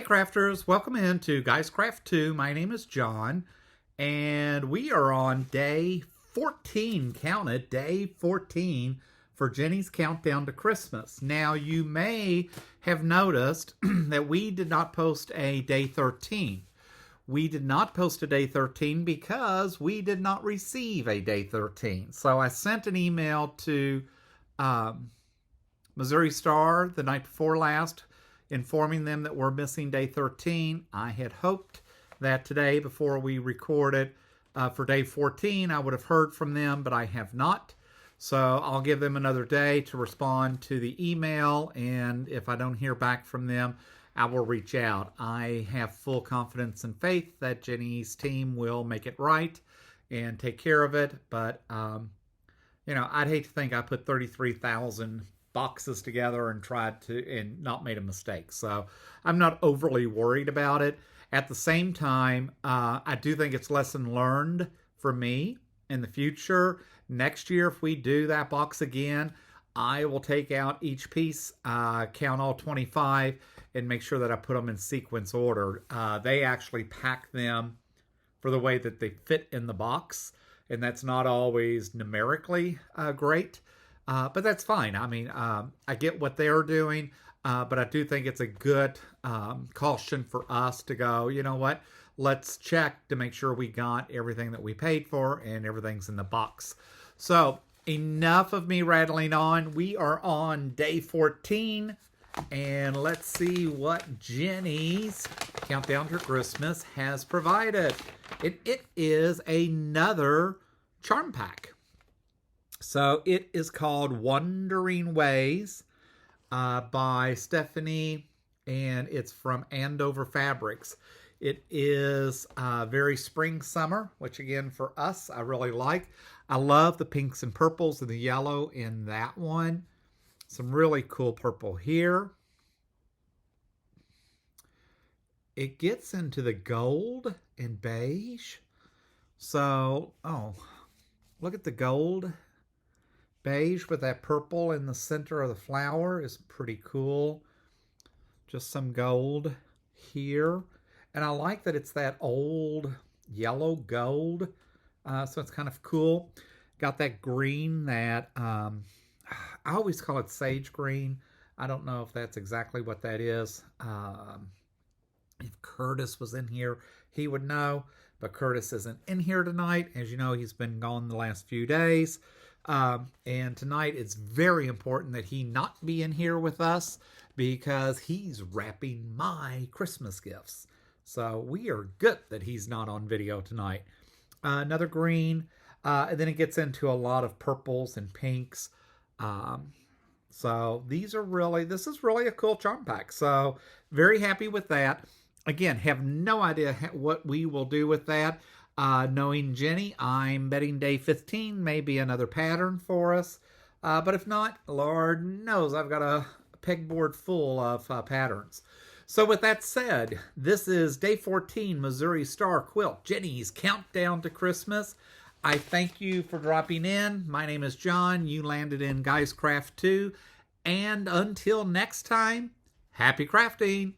crafters, welcome into Guys Craft 2. My name is John, and we are on day 14, count it, day 14 for Jenny's Countdown to Christmas. Now, you may have noticed that we did not post a day 13. We did not post a day 13 because we did not receive a day 13. So I sent an email to Missouri Star the night before last, informing them that we're missing day 13. I had hoped that today, before we recorded for day 14, I would have heard from them, but I have not. So I'll give them another day to respond to the email, and if I don't hear back from them, I will reach out. I have full confidence and faith that Jenny's team will make it right and take care of it, but I'd hate to think I put 33,000 boxes together and tried to and not made a mistake. So I'm not overly worried about it. At the same time, I do think it's lesson learned for me in the future. Next year, if we do that box again, I will take out each piece, count all 25, and make sure that I put them in sequence order. They actually pack them for the way that they fit in the box, and that's not always numerically great. But that's fine. I mean, I get what they're doing, but I do think it's a good caution for us to go, you know what, let's check to make sure we got everything that we paid for and everything's in the box. So enough of me rattling on. We are on day 14, and let's see what Jenny's Countdown to Christmas has provided. It is another charm pack. So it is called Wandering Ways by Stephanie, and it's from Andover Fabrics. It is very spring summer, which again for us I really like. I love the pinks and purples and the yellow in that one. Some really cool purple here. It gets into the gold and beige. So, look at the gold. Beige with that purple in the center of the flower is pretty cool. Just some gold here. And I like that it's that old yellow gold. So it's kind of cool. Got that green that, I always call it sage green. I don't know if that's exactly what that is. If Curtis was in here, he would know. But Curtis isn't in here tonight. As you know, he's been gone the last few days. And tonight it's very important that he not be in here with us because he's wrapping my Christmas gifts. So we are good that he's not on video tonight. Another green, and then it gets into a lot of purples and pinks. So this is really a cool charm pack. So very happy with that. Again, have no idea what we will do with that. Knowing Jenny, I'm betting day 15 may be another pattern for us. But if not, Lord knows I've got a pegboard full of patterns. So with that said, this is day 14, Missouri Star Quilt, Jenny's Countdown to Christmas. I thank you for dropping in. My name is John. You landed in Guys Craft 2. And until next time, happy crafting.